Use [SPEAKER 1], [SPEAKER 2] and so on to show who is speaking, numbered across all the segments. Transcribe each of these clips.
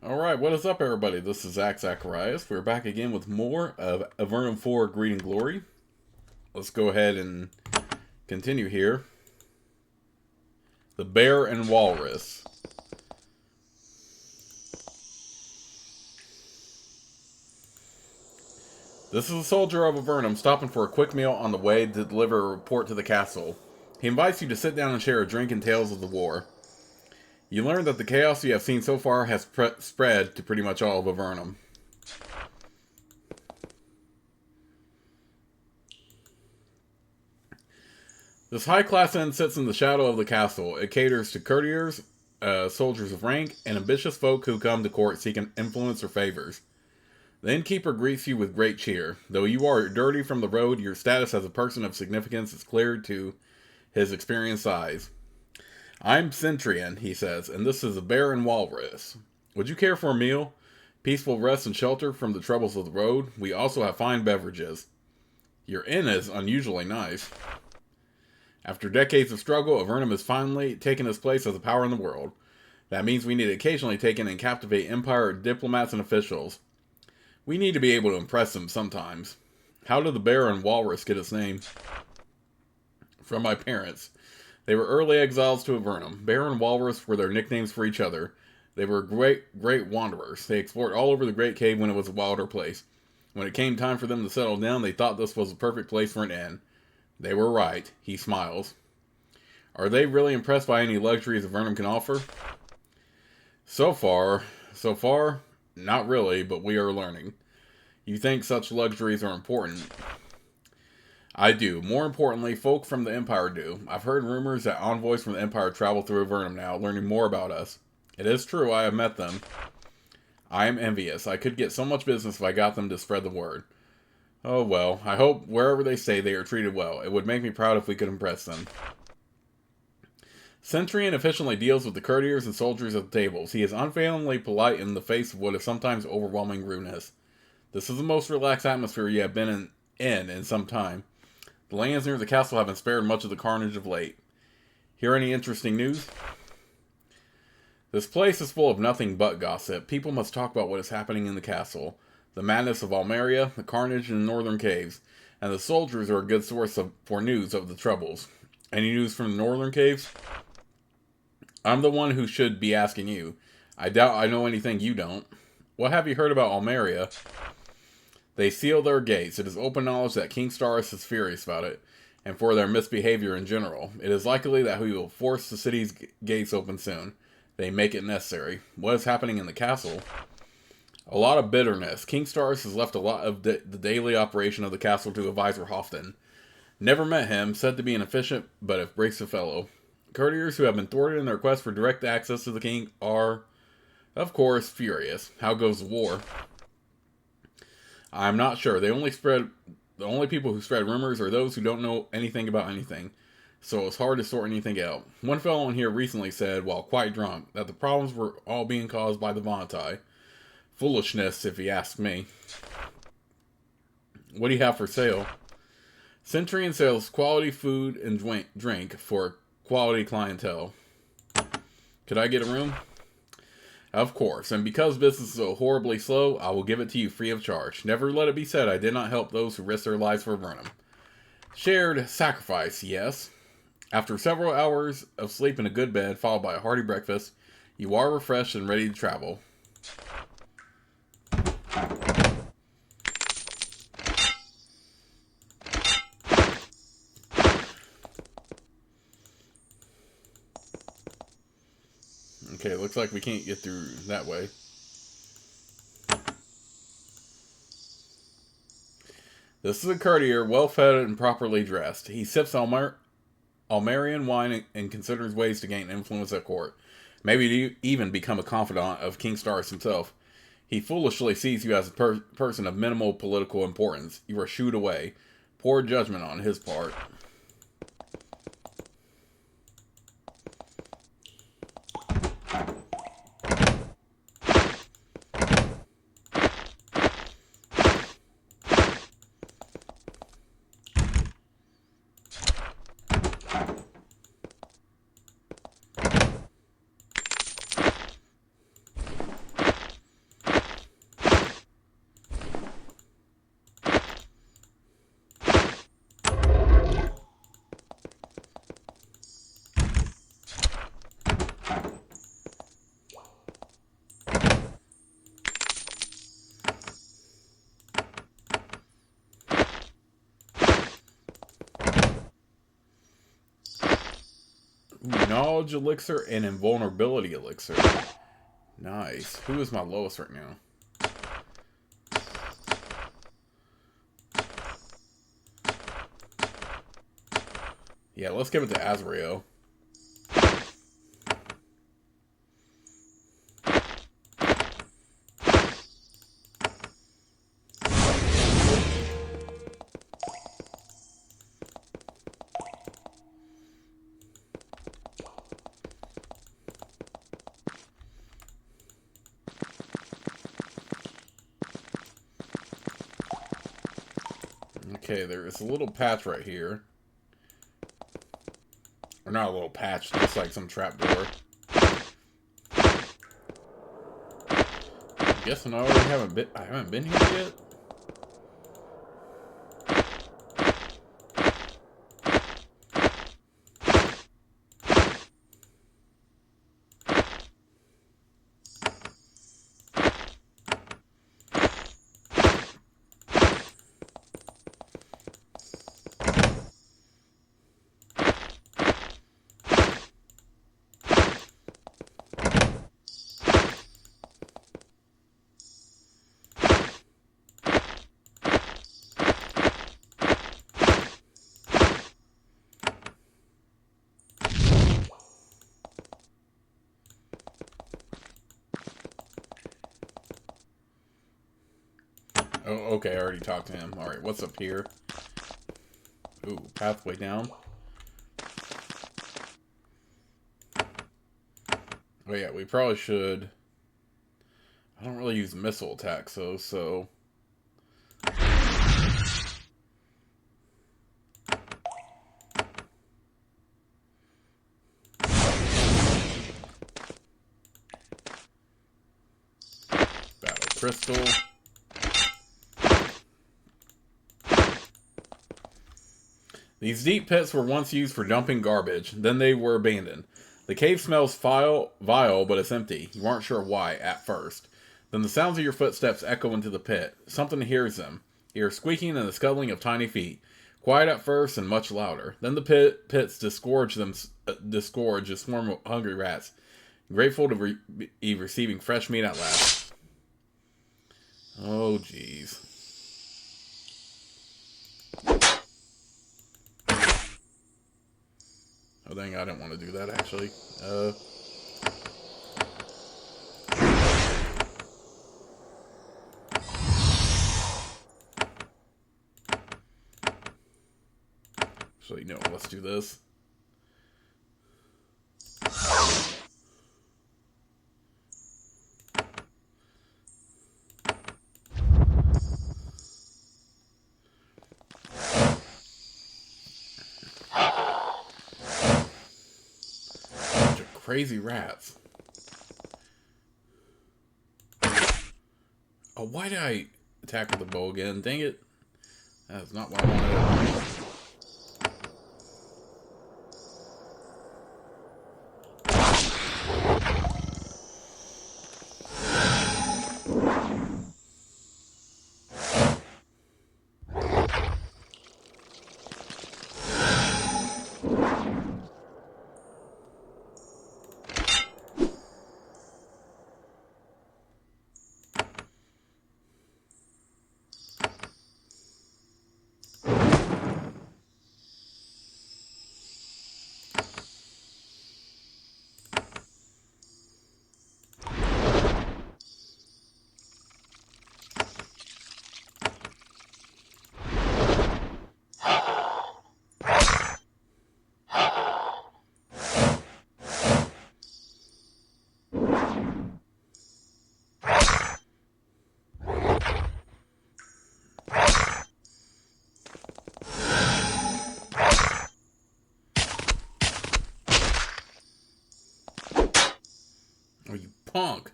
[SPEAKER 1] Alright, what is up, everybody? This is Zacharias. We're back again with more of Avernum 4 Greed and Glory. Let's go ahead and continue here. The Bear and Walrus. This is a soldier of Avernum stopping for a quick meal on the way to deliver a report to the castle. He invites you to sit down and share a drink and tales of the war. You learn that the chaos you have seen so far has spread to pretty much all of Avernum. This high-class inn sits in the shadow of the castle. It caters to courtiers, soldiers of rank, and ambitious folk who come to court seeking influence or favors. The innkeeper greets you with great cheer. Though you are dirty from the road, your status as a person of significance is clear to his experienced eyes. I'm Centurion, he says, and this is a Bear and Walrus. Would you care for a meal? Peaceful rest and shelter from the troubles of the road? We also have fine beverages. Your inn is unusually nice. After decades of struggle, Avernum has finally taken its place as a power in the world. That means we need to occasionally take in and captivate Empire diplomats and officials. We need to be able to impress them sometimes. How did the Bear and Walrus get its name? From my parents. They were early exiles to Avernum. Bear and Walrus were their nicknames for each other. They were great wanderers. They explored all over the Great Cave when it was a wilder place. When it came time for them to settle down, they thought this was the perfect place for an inn. They were right. He smiles. Are they really impressed by any luxuries Avernum can offer? So far, not really, but we are learning. You think such luxuries are important? I do. More importantly, folk from the Empire do. I've heard rumors that envoys from the Empire travel through Avernum now, learning more about us. It is true, I have met them. I am envious. I could get so much business if I got them to spread the word. Oh well, I hope wherever they stay they are treated well. It would make me proud if we could impress them. Centurion efficiently deals with the courtiers and soldiers at the tables. He is unfailingly polite in the face of what is sometimes overwhelming rudeness. This is the most relaxed atmosphere you have been in some time. The lands near the castle have been spared much of the carnage of late. Hear any interesting news? This place is full of nothing but gossip. People must talk about what is happening in the castle. The madness of Almeria, the carnage in the northern caves, and the soldiers are a good source for news of the troubles. Any news from the northern caves? I'm the one who should be asking you. I doubt I know anything you don't. What have you heard about Almeria? They seal their gates. It is open knowledge that King Starus is furious about it, and for their misbehavior in general. It is likely that he will force the city's gates open soon. They make it necessary. What is happening in the castle? A lot of bitterness. King Starus has left a lot of the daily operation of the castle to Advisor Hofton. Never met him, said to be an efficient but abrasive fellow. Courtiers who have been thwarted in their quest for direct access to the king are, of course, furious. How goes the war? I'm not sure. The only people who spread rumors are those who don't know anything about anything. So it's hard to sort anything out. One fellow in here recently said, while quite drunk, that the problems were all being caused by the Vontai. Foolishness, if you ask me. What do you have for sale? Centurion sells quality food and drink for quality clientele. Could I get a room? Of course, and because business is so horribly slow, I will give it to you free of charge. Never let it be said I did not help those who risk their lives for Avernum. Shared sacrifice, yes. After several hours of sleep in a good bed, followed by a hearty breakfast, you are refreshed and ready to travel. Okay, looks like we can't get through that way. This is a courtier, well-fed and properly dressed. He sips Almerian wine and considers ways to gain influence at court. Maybe to even become a confidant of King Starus himself. He foolishly sees you as a person of minimal political importance. You are shooed away. Poor judgment on his part. knowledge elixir and invulnerability elixir. Nice. Who is my lowest right now? Yeah, let's give it to Azrael. Okay, there's a little patch right here. Or not a little patch, just like some trapdoor. I'm guessing I haven't been here yet. Oh, okay, I already talked to him. Alright, what's up here? Ooh, pathway down. Oh yeah, we probably should... I don't really use missile attacks, though, so... Battle Crystal. These deep pits were once used for dumping garbage, then they were abandoned. The cave smells vile, but it's empty. You aren't sure why, at first. Then the sounds of your footsteps echo into the pit. Something hears them. You hear squeaking and the scuttling of tiny feet. Quiet at first and much louder. Then the pits disgorge a swarm of hungry rats. Grateful to be receiving fresh meat at last. Oh, jeez. Oh, dang, I didn't want to do that, actually. Actually, no, let's do this. Crazy rats. Oh, why did I attack with the bow again? Dang it. That's not what I wanted. Oh, you punk.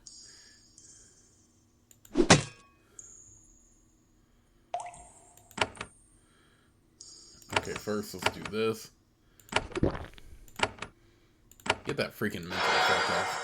[SPEAKER 1] Okay, first let's do this. Get that freaking mental effect off.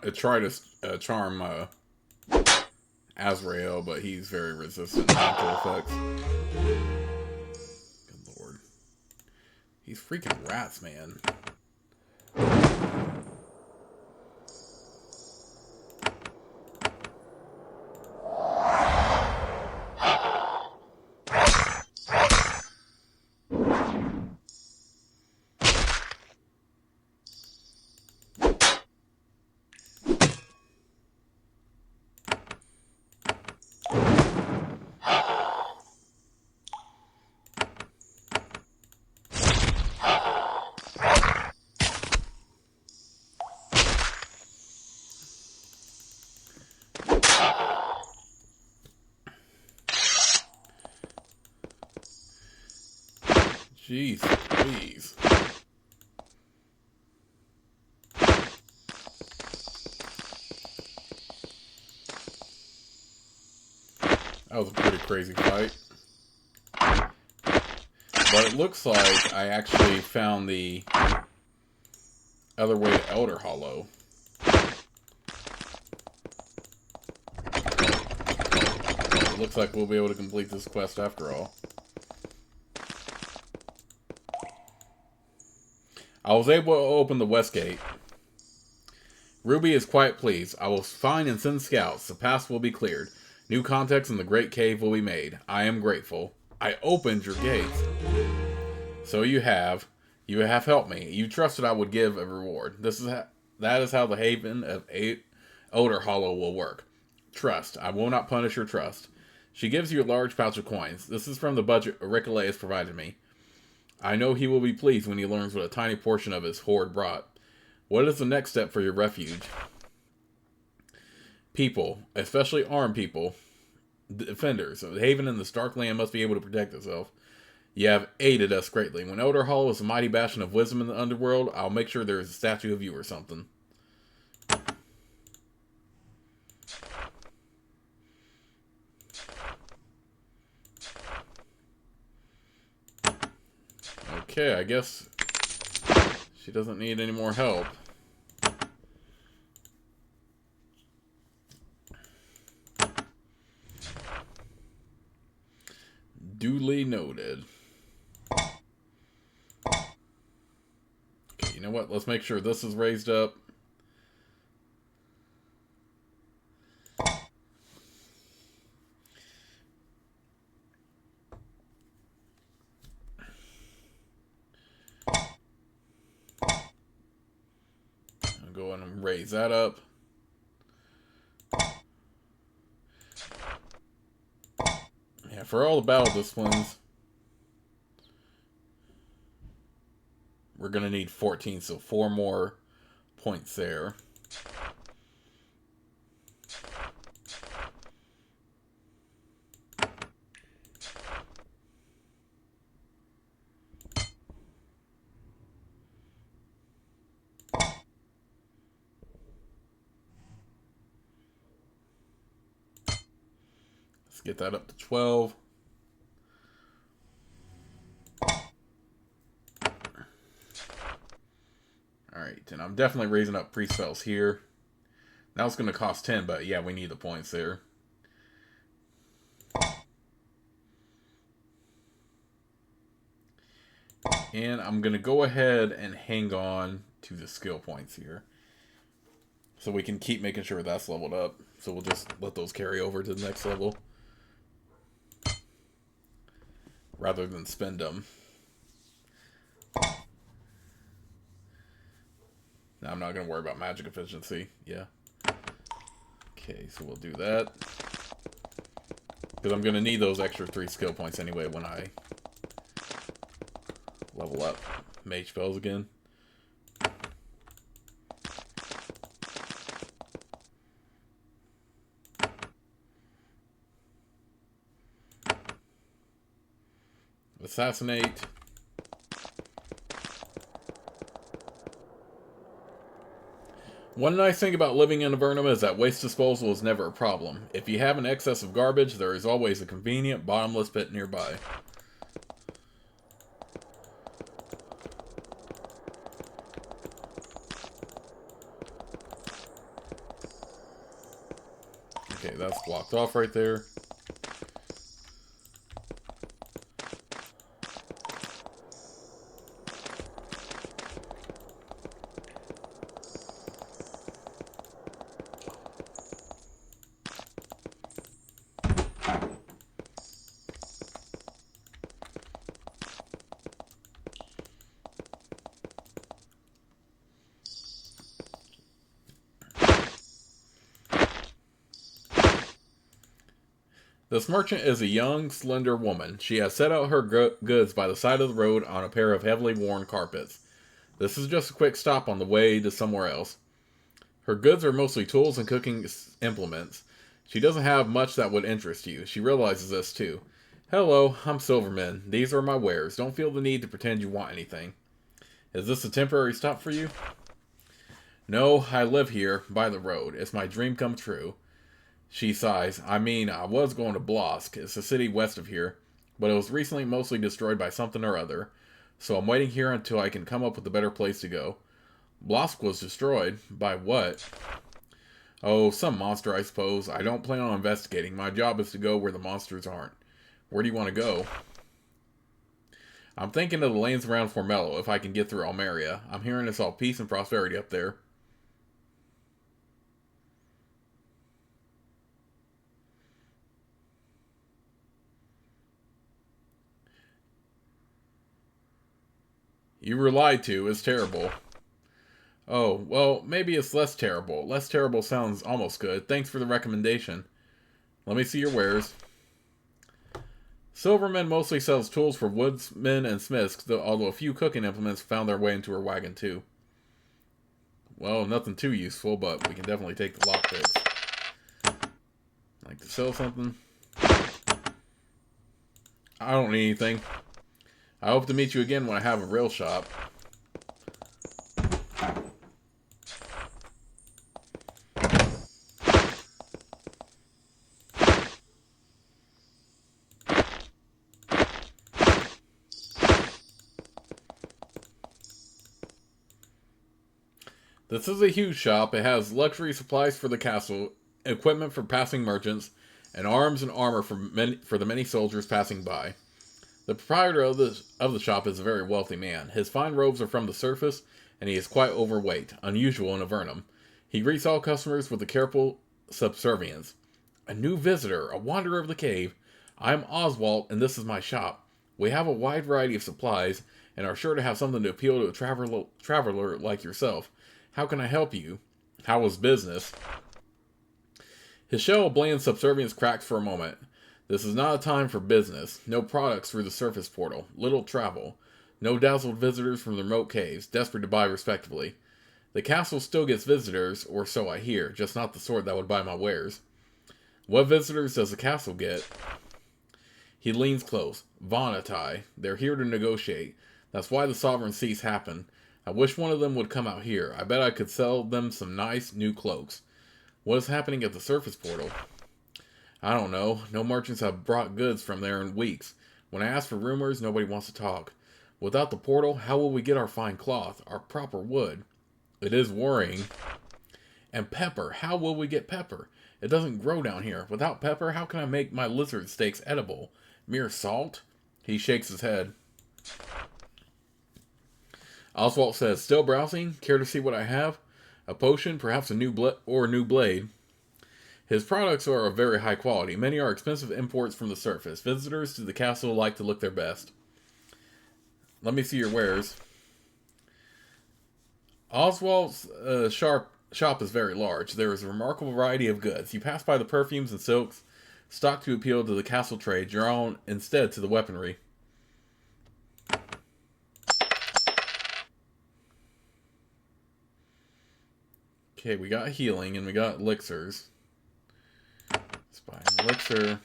[SPEAKER 1] It tried to charm Azrael, but he's very resistant to mental effects. Good lord. These freaking rats, man. Jeez, please. That was a pretty crazy fight. But it looks like I actually found the other way to Elder Hollow. It looks like we'll be able to complete this quest after all. I was able to open the west gate. Ruby is quite pleased. I will find and send scouts. The path will be cleared. New contacts in the Great Cave will be made. I am grateful. I opened your gates. So you have helped me. You trusted I would give a reward. That is how the Haven of Elder Hollow will work. Trust. I will not punish your trust. She gives you a large pouch of coins. This is from the budget Auricula has provided me. I know he will be pleased when he learns what a tiny portion of his hoard brought. What is the next step for your refuge? People, especially armed people, defenders of the Haven and the Stark Land must be able to protect itself. You have aided us greatly. When Elder Hollow is a mighty bastion of wisdom in the underworld, I'll make sure there is a statue of you or something. Okay, I guess she doesn't need any more help. Duly noted. Okay, you know what? Let's make sure this is raised up. I'll go ahead and raise that up. Yeah, for all the battle disciplines, we're going to need 14, so 4 more points there. Let's get that up to 12. Alright, and I'm definitely raising up priest spells here. Now it's going to cost 10, but yeah, we need the points there. And I'm going to go ahead and hang on to the skill points here. So we can keep making sure that's leveled up. So we'll just let those carry over to the next level. Rather than spend them. Now I'm not going to worry about magic efficiency. Yeah. Okay, so we'll do that. Because I'm going to need those extra 3 skill points anyway when I level up mage spells again. Assassinate. One nice thing about living in Avernum is that waste disposal is never a problem. If you have an excess of garbage, there is always a convenient, bottomless pit nearby. Okay, that's blocked off right there. This merchant is a young, slender woman. She has set out her goods by the side of the road on a pair of heavily worn carpets. This is just a quick stop on the way to somewhere else. Her goods are mostly tools and cooking implements. She doesn't have much that would interest you. She realizes this too. Hello, I'm Silverman. These are my wares. Don't feel the need to pretend you want anything. Is this a temporary stop for you? No, I live here, by the road. It's my dream come true. She sighs. I mean, I was going to Blosk. It's a city west of here, but it was recently mostly destroyed by something or other, so I'm waiting here until I can come up with a better place to go. Blosk was destroyed? By what? Oh, some monster, I suppose. I don't plan on investigating. My job is to go where the monsters aren't. Where do you want to go? I'm thinking of the lanes around Formello, if I can get through Almeria. I'm hearing it's all peace and prosperity up there. You were lied to. It's terrible. Oh, well, maybe it's less terrible. Less terrible sounds almost good. Thanks for the recommendation. Let me see your wares. Silverman mostly sells tools for woodsmen and smiths, although a few cooking implements found their way into her wagon, too. Well, nothing too useful, but we can definitely take the lockpicks. Like to sell something? I don't need anything. I hope to meet you again when I have a real shop. This is a huge shop. It has luxury supplies for the castle, equipment for passing merchants, and arms and armor for the many soldiers passing by. The proprietor of the shop is a very wealthy man. His fine robes are from the surface, and he is quite overweight, unusual in Avernum. He greets all customers with a careful subservience. A new visitor, a wanderer of the cave. I am Oswald, and this is my shop. We have a wide variety of supplies, and are sure to have something to appeal to a traveler like yourself. How can I help you? How was business? His shell of bland subservience cracks for a moment. This is not a time for business. No products through the surface portal. Little travel. No dazzled visitors from the remote caves, desperate to buy respectively. The castle still gets visitors, or so I hear, just not the sort that would buy my wares. What visitors does the castle get? He leans close. Vonatai. They're here to negotiate. That's why the sovereign seats happen. I wish one of them would come out here. I bet I could sell them some nice new cloaks. What is happening at the surface portal? I don't know. No merchants have brought goods from there in weeks. When I ask for rumors, nobody wants to talk. Without the portal, how will we get our fine cloth, our proper wood? It is worrying. And pepper. How will we get pepper? It doesn't grow down here. Without pepper, how can I make my lizard steaks edible? Mere salt? He shakes his head. Oswald says, still browsing? Care to see what I have? A potion, perhaps a new blade. His products are of very high quality. Many are expensive imports from the surface. Visitors to the castle like to look their best. Let me see your wares. Oswald's shop is very large. There is a remarkable variety of goods. You pass by the perfumes and silks, stocked to appeal to the castle trade, drawn instead to the weaponry. Okay, we got healing and we got elixirs. Let's buy an elixir.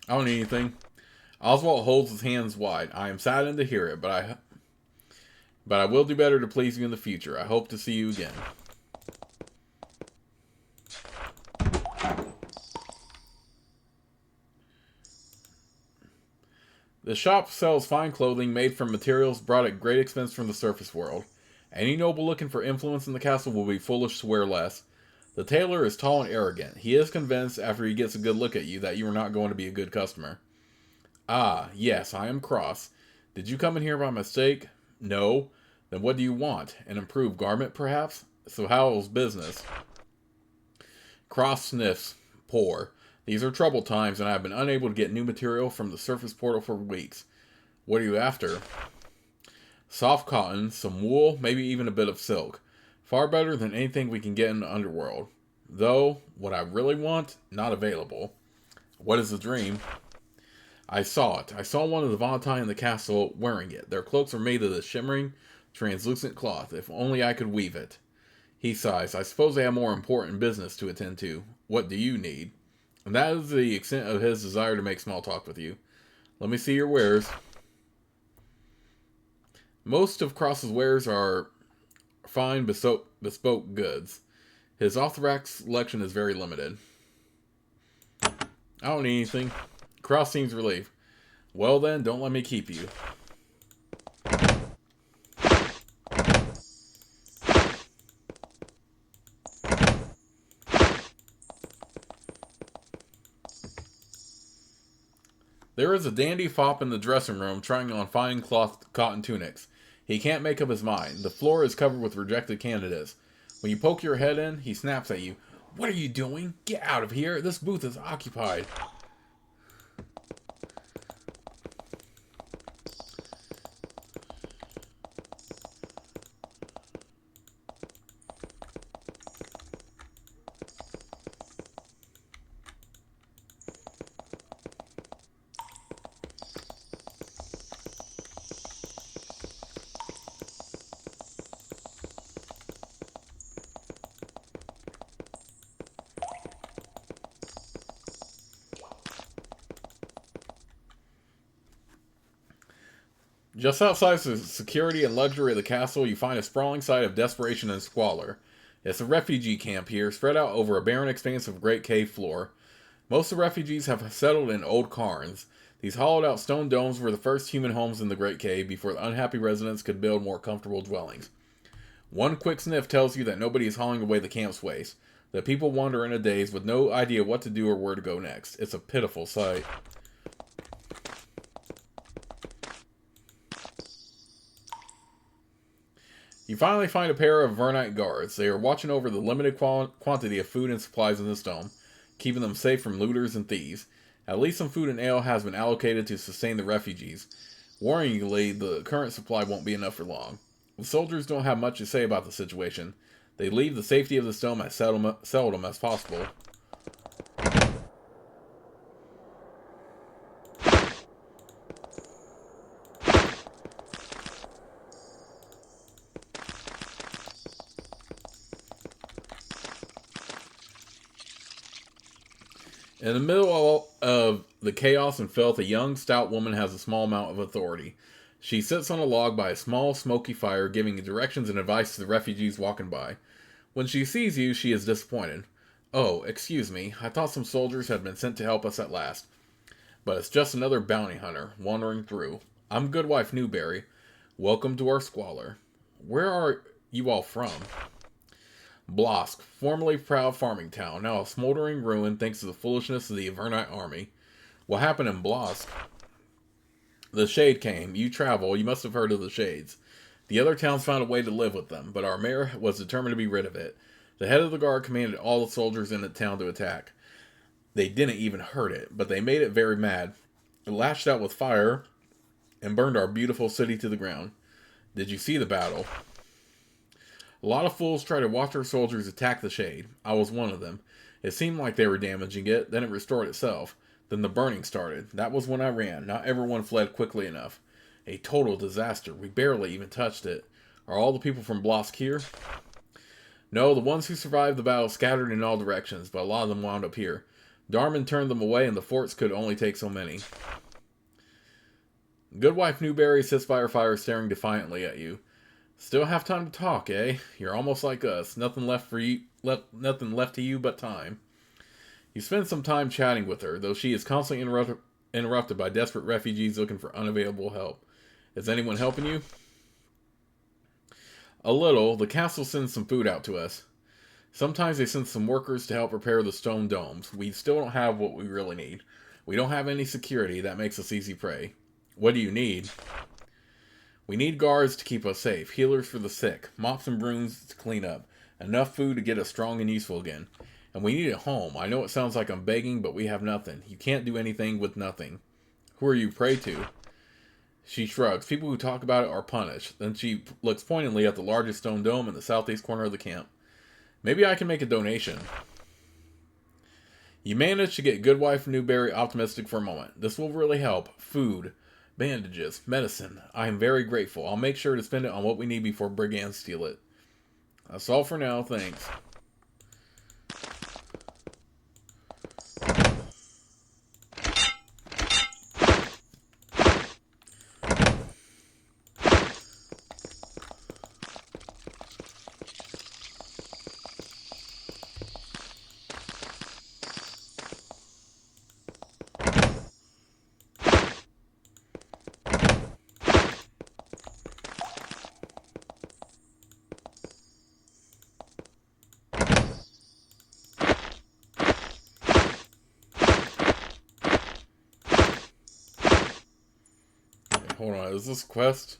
[SPEAKER 1] I don't need anything. Oswald holds his hands wide. I am saddened to hear it, but I will do better to please you in the future. I hope to see you again. The shop sells fine clothing made from materials brought at great expense from the surface world. Any noble looking for influence in the castle will be foolish to wear less. The tailor is tall and arrogant. He is convinced, after he gets a good look at you, that you are not going to be a good customer. Ah, yes, I am cross. Did you come in here by mistake? No. Then what do you want? An improved garment, perhaps? So how's business? Cross sniffs. Poor. These are troubled times, and I have been unable to get new material from the surface portal for weeks. What are you after? Soft cotton, some wool, maybe even a bit of silk. Far better than anything we can get in the underworld. Though, what I really want, not available. What is the dream? I saw it. I saw one of the Valentine in the castle wearing it. Their cloaks are made of this shimmering, translucent cloth. If only I could weave it. He sighs. I suppose they have more important business to attend to. What do you need? And that is the extent of his desire to make small talk with you. Let me see your wares. Most of Cross's wares are fine bespoke goods. His off-the-rack selection is very limited. I don't need anything. Cross seems relieved. Well then, don't let me keep you. There is a dandy fop in the dressing room trying on fine cloth cotton tunics. He can't make up his mind. The floor is covered with rejected candidates. When you poke your head in, he snaps at you. What are you doing? Get out of here. This booth is occupied. Just outside the security and luxury of the castle, you find a sprawling site of desperation and squalor. It's a refugee camp here, spread out over a barren expanse of great cave floor. Most of the refugees have settled in old cairns. These hollowed-out stone domes were the first human homes in the great cave before the unhappy residents could build more comfortable dwellings. One quick sniff tells you that nobody is hauling away the camp's waste. The people wander in a daze with no idea what to do or where to go next. It's a pitiful sight. You finally find a pair of Vernite guards. They are watching over the limited quantity of food and supplies in this dome, keeping them safe from looters and thieves. At least some food and ale has been allocated to sustain the refugees. Worryingly, the current supply won't be enough for long. The soldiers don't have much to say about the situation. They leave the safety of this dome as seldom as possible. In the middle of the chaos and filth, a young, stout woman has a small amount of authority. She sits on a log by a small, smoky fire, giving directions and advice to the refugees walking by. When she sees you, she is disappointed. Oh, excuse me. I thought some soldiers had been sent to help us at last. But it's just another bounty hunter wandering through. I'm Goodwife Newberry. Welcome to our squalor. Where are you all from? Blosk, formerly proud farming town, now a smoldering ruin thanks to the foolishness of the Avernite army. What happened in Blosk? The Shade came. You travel. You must have heard of the Shades. The other towns found a way to live with them, but our mayor was determined to be rid of it. The head of the guard commanded all the soldiers in the town to attack. They didn't even hurt it, but they made it very mad. It lashed out with fire and burned our beautiful city to the ground. Did you see the battle? A lot of fools tried to watch our soldiers attack the Shade. I was one of them. It seemed like they were damaging it, then it restored itself. Then the burning started. That was when I ran. Not everyone fled quickly enough. A total disaster. We barely even touched it. Are all the people from Blosk here? No, the ones who survived the battle scattered in all directions, but a lot of them wound up here. Darman turned them away, and the forts could only take so many. Goodwife Newberry sits by her fire staring defiantly at you. Still have time to talk, eh? You're almost like us. Nothing left to you but time. You spend some time chatting with her, though she is constantly interrupted by desperate refugees looking for unavailable help. Is anyone helping you? A little. The castle sends some food out to us. Sometimes they send some workers to help repair the stone domes. We still don't have what we really need. We don't have any security. That makes us easy prey. What do you need? We need guards to keep us safe, healers for the sick, mops and brooms to clean up, enough food to get us strong and useful again. And we need a home. I know it sounds like I'm begging, but we have nothing. You can't do anything with nothing. Who are you prey to? She shrugs. People who talk about it are punished. Then she looks pointedly at the largest stone dome in the southeast corner of the camp. Maybe I can make a donation. You manage to get Goodwife Newberry optimistic for a moment. This will really help. Food, bandages, medicine. I am very grateful. I'll make sure to spend it on what we need before brigands steal it. That's all for now. Thanks. Hold on, is this quest?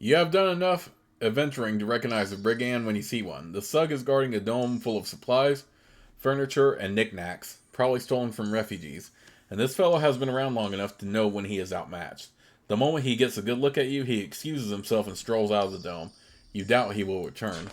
[SPEAKER 1] You have done enough adventuring to recognize a brigand when you see one. The Sug is guarding a dome full of supplies, furniture, and knickknacks, probably stolen from refugees. And this fellow has been around long enough to know when he is outmatched. The moment he gets a good look at you, he excuses himself and strolls out of the dome. You doubt he will return.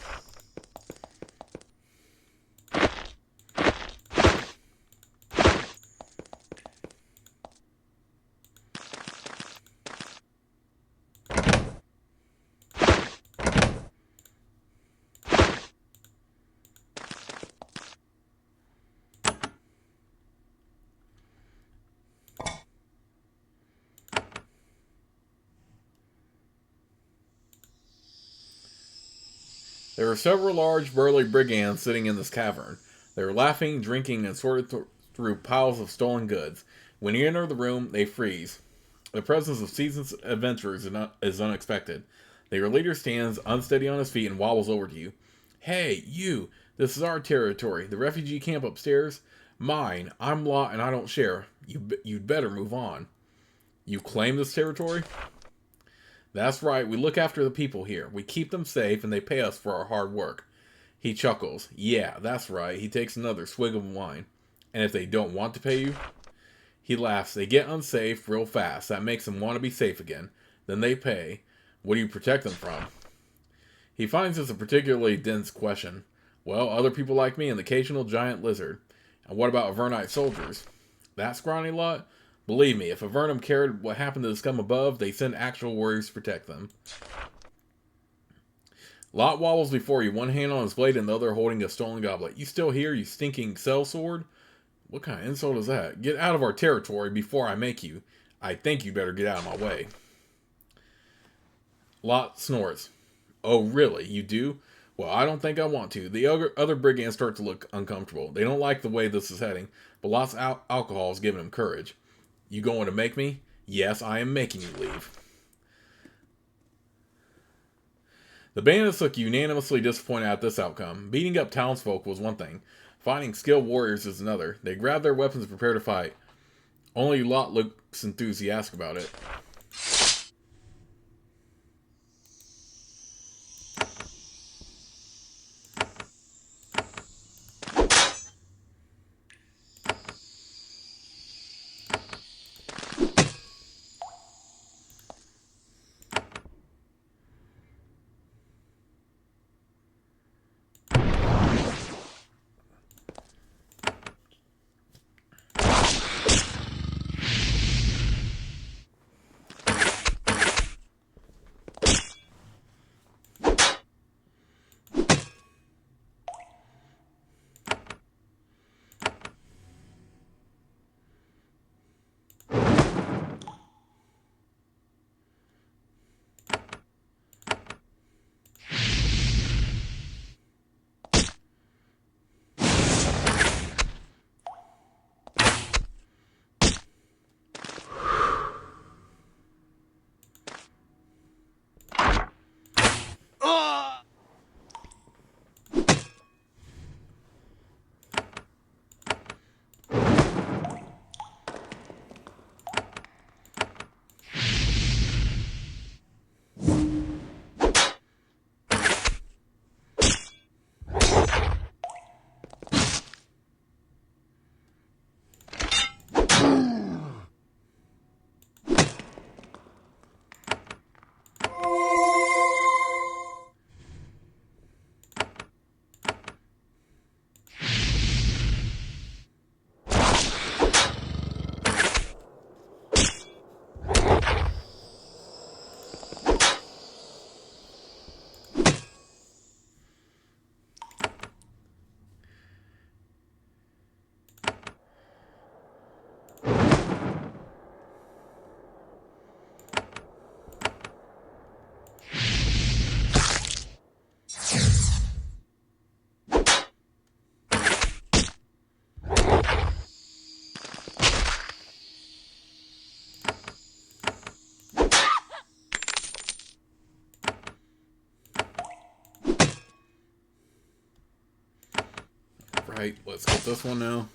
[SPEAKER 1] There are several large, burly brigands sitting in this cavern. They are laughing, drinking, and sorted through piles of stolen goods. When you enter the room, they freeze. The presence of seasoned adventurers is unexpected. Their leader stands unsteady on his feet and wobbles over to you. Hey, you! This is our territory. The refugee camp upstairs? Mine. I'm Lot and I don't share. You'd better move on. You claim this territory? That's right, we look after the people here. We keep them safe, and they pay us for our hard work. He chuckles. Yeah, that's right. He takes another swig of wine. And if they don't want to pay you? He laughs. They get unsafe real fast. That makes them want to be safe again. Then they pay. What do you protect them from? He finds this a particularly dense question. Well, other people like me and the occasional giant lizard. And what about Avernite soldiers? That scrawny lot? Believe me, if Avernum cared what happened to the scum above, they send actual warriors to protect them. Lot wobbles before you, one hand on his blade and the other holding a stolen goblet. You still here, you stinking sellsword? What kind of insult is that? Get out of our territory before I make you. I think you better get out of my way. Lot snorts. Oh, really? You do? Well, I don't think I want to. The other brigands start to look uncomfortable. They don't like the way this is heading, but Lot's alcohol is giving them courage. You going to make me? Yes, I am making you leave. The bandits look unanimously disappointed at this outcome. Beating up townsfolk was one thing. Finding skilled warriors is another. They grab their weapons and prepare to fight. Only Lot looks enthusiastic about it. Right, let's get this one now.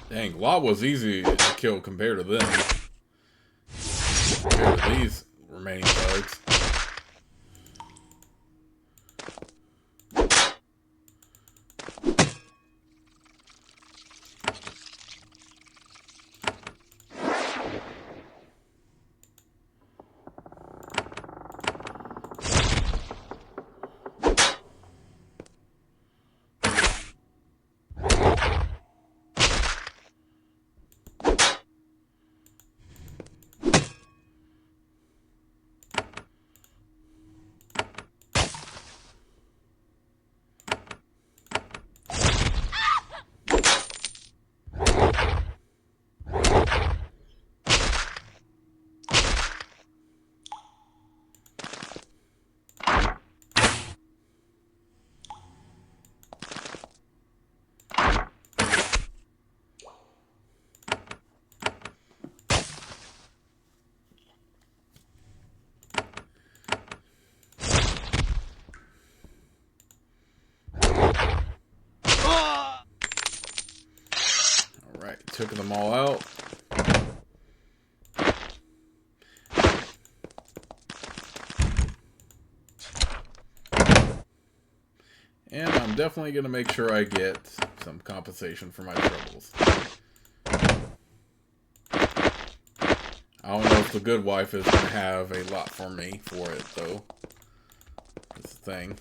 [SPEAKER 1] Dang, Lot was easy to kill compared to them. Compared to these remaining thugs. Alright, took them all out. And I'm definitely going to make sure I get some compensation for my troubles. I don't know if the good wife is going to have a lot for me for it, though. That's the thing.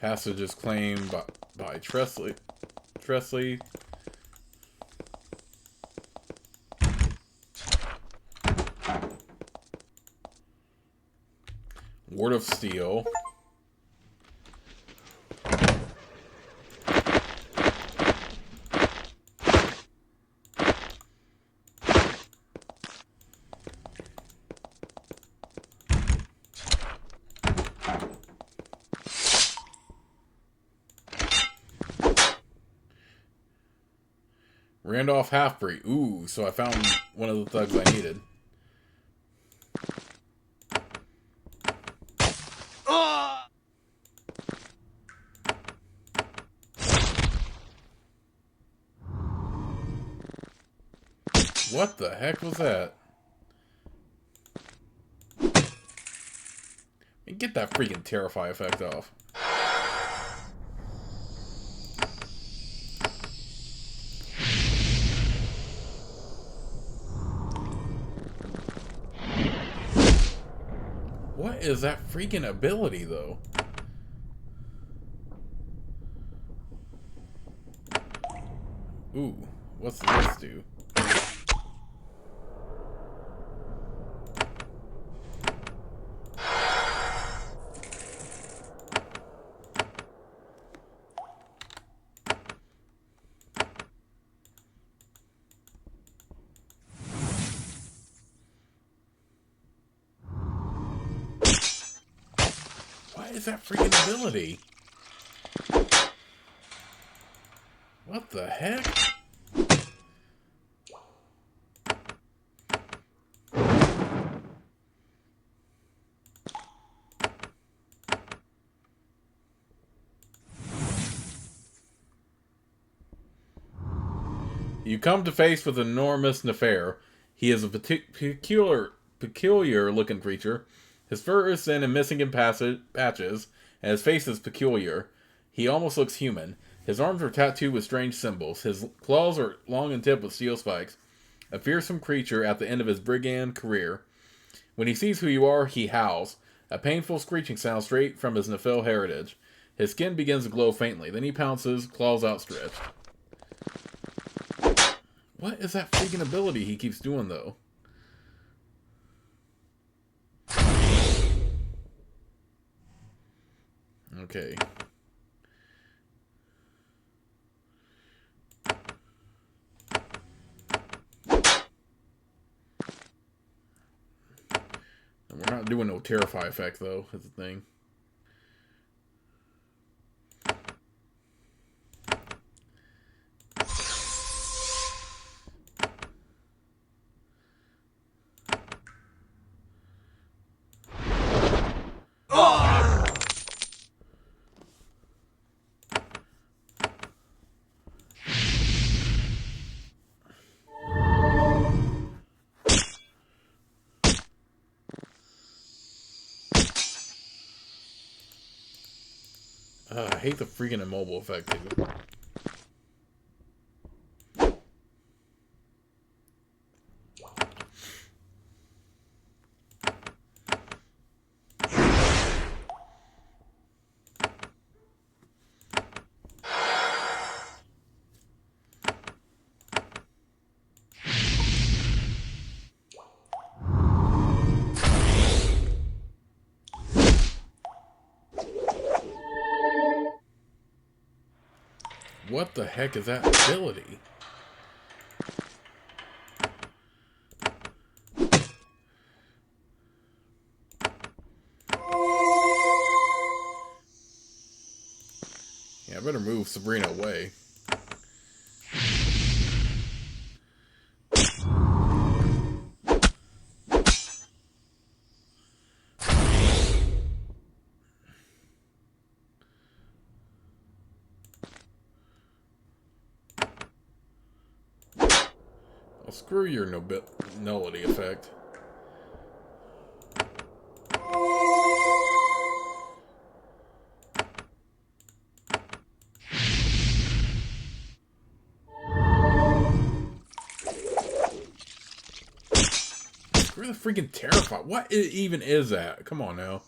[SPEAKER 1] Passage is claimed by Tresley. Ward of Steel. Randolph Halfbreed. Ooh, so I found one of the thugs I needed. What the heck was that? Get that freaking Terrify effect off. What is that freaking ability, though? Ooh, what's this do? What is that freaking ability? What the heck? You come to face with an enormous Nefer. He is a peculiar-looking creature. His fur is thin and missing in patches, and his face is peculiar. He almost looks human. His arms are tattooed with strange symbols. His claws are long and tipped with steel spikes. A fearsome creature at the end of his brigand career. When he sees who you are, he howls. A painful screeching sound straight from his Nephil heritage. His skin begins to glow faintly. Then he pounces, claws outstretched. What is that freaking ability he keeps doing, though? Okay. And we're not doing no Terrify effect, though, is the thing. I hate the freaking immobile effect, too. What the heck is that ability? Yeah, I better move Sabrina away. Well, screw your nullity effect. Screw the freaking Terrify. What even is that? Come on now.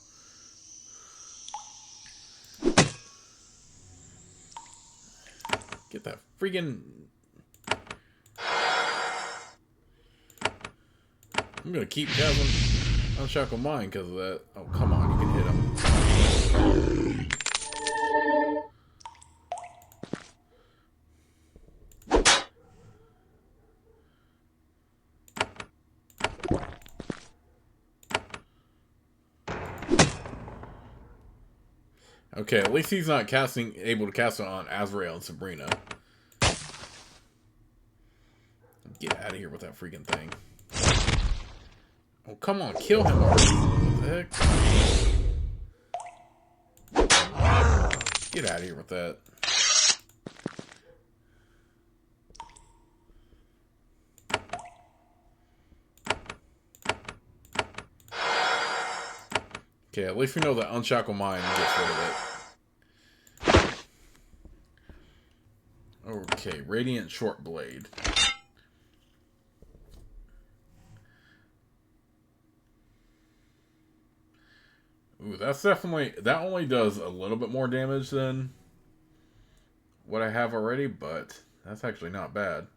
[SPEAKER 1] Get that freaking... I'm gonna keep Kevin Unshackle Mind because of that. Oh, come on, you can hit him. Okay, at least he's not able to cast it on Azrael and Sabrina. Get out of here with that freaking thing. Oh, come on, kill him already. What the heck? Get out of here with that. Okay, at least we know that Unshackle Mind gets rid of it. Okay, Radiant Short Blade. Ooh, that's definitely... That only does a little bit more damage than what I have already, but that's actually not bad.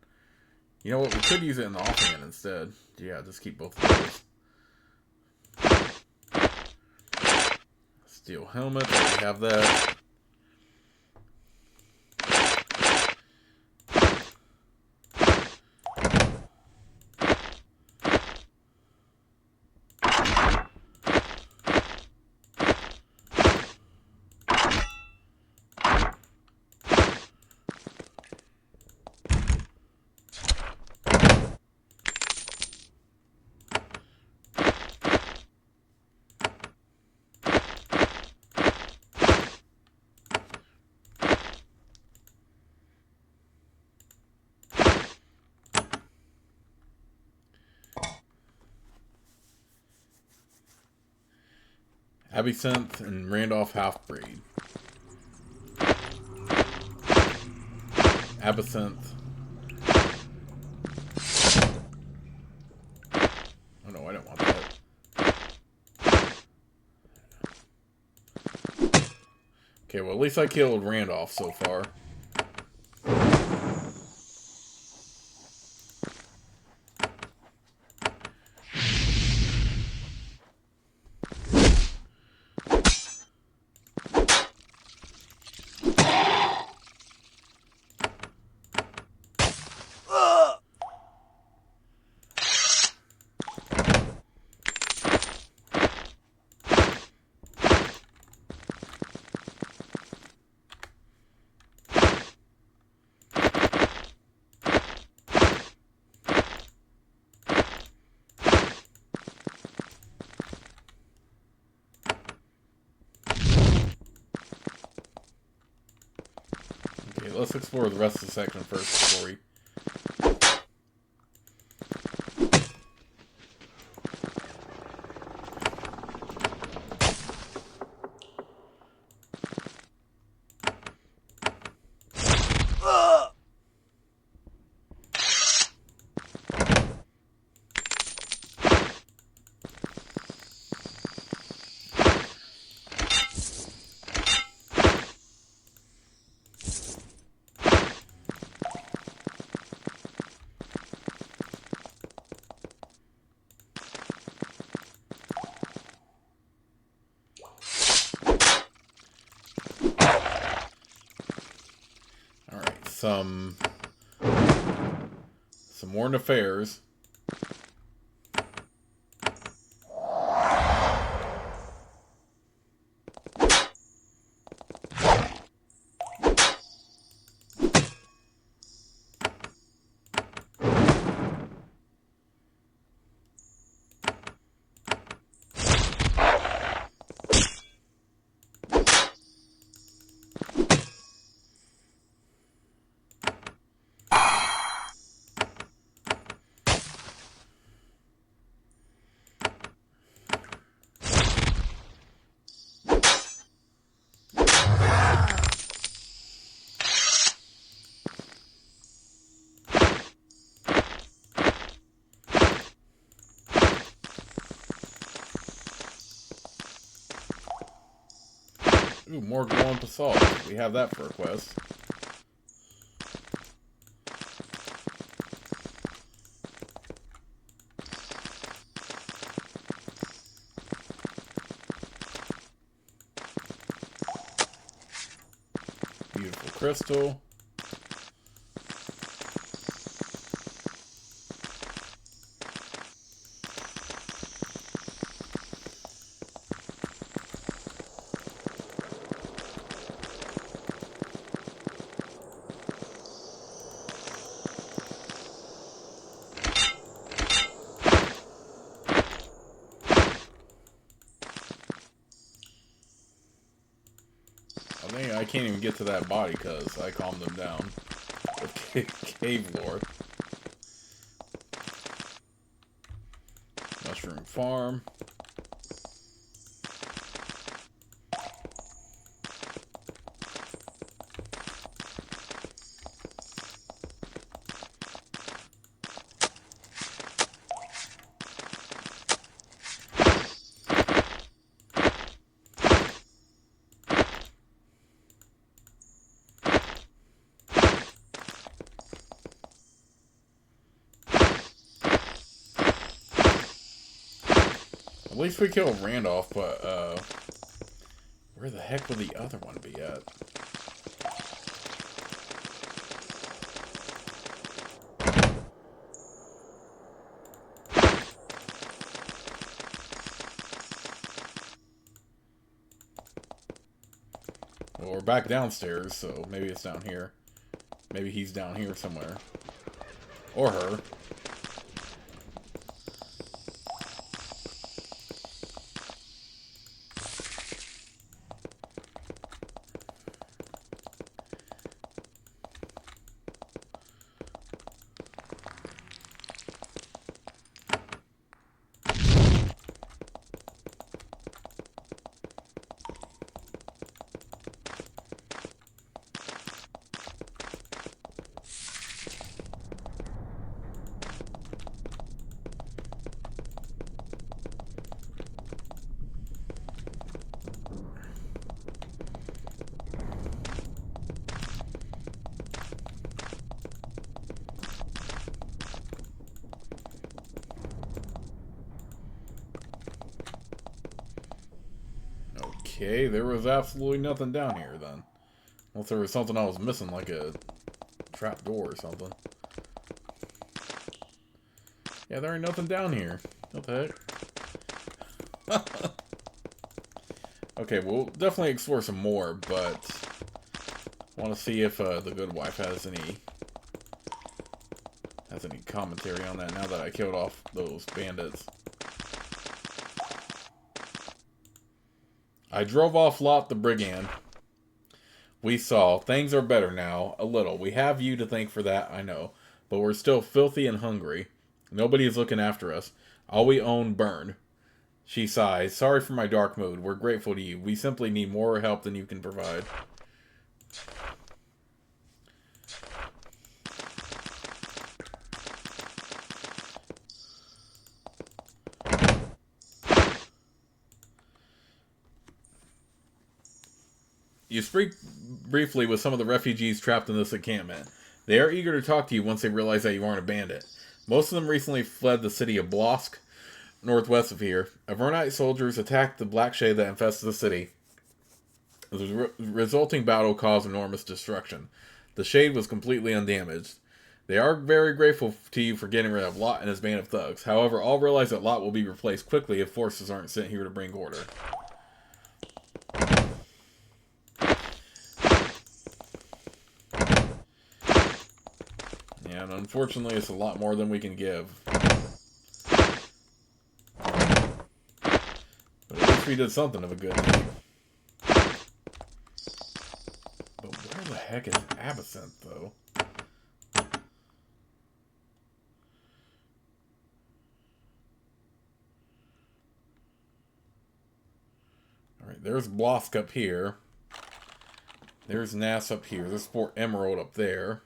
[SPEAKER 1] You know what? We could use it in the offhand instead. Yeah, just keep both of those. Steel Helmet. We have that. Absinthe and Randolph Halfbreed. Absinthe. Oh no, I don't want that. Okay, well at least I killed Randolph so far. Let's explore the rest of the section first before we... some more affairs. Ooh, more glowing basalt. We have that for a quest. crystal. I can't even get to that body because I calmed them down with cave lore. Mushroom farm. At least we killed Randolph, but, where the heck would the other one be at? Well, we're back downstairs, so maybe it's down here. Maybe he's down here somewhere. Or her. Okay, there was absolutely nothing down here then. Unless there was something I was missing, like a trap door or something. Yeah, there ain't nothing down here. What the heck? Okay, we'll definitely explore some more, but I want to see if the good wife has any commentary on that now that I killed off those bandits. I drove off Lot the brigand. We saw. Things are better now. A little. We have you to thank for that, I know. But we're still filthy and hungry. Nobody is looking after us. All we own burned. She sighs. Sorry for my dark mood. We're grateful to you. We simply need more help than you can provide. You speak briefly with some of the refugees trapped in this encampment. They are eager to talk to you once they realize that you aren't a bandit. Most of them recently fled the city of Blosk, northwest of here. Avernite soldiers attacked the black shade that infested the city. The resulting battle caused enormous destruction. The shade was completely undamaged. They are very grateful to you for getting rid of Lot and his band of thugs. However, all realize that Lot will be replaced quickly if forces aren't sent here to bring order. Yeah, and unfortunately, it's a lot more than we can give. But at least we did something of a good deed. But where the heck is Absinthe, though? Alright, there's Blosk up here. There's Nass up here. There's Fort Emerald up there.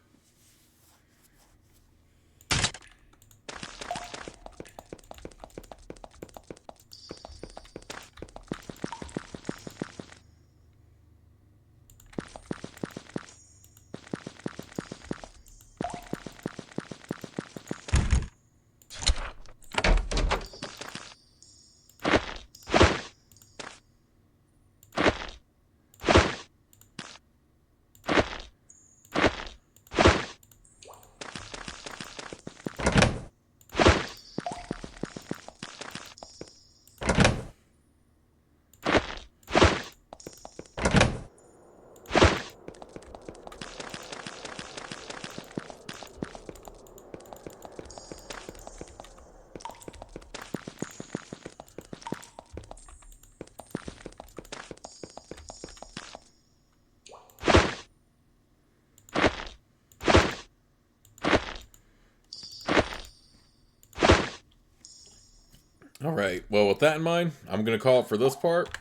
[SPEAKER 1] All right. Well, with that in mind, I'm going to call it for this part,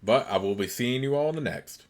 [SPEAKER 1] but I will be seeing you all in the next.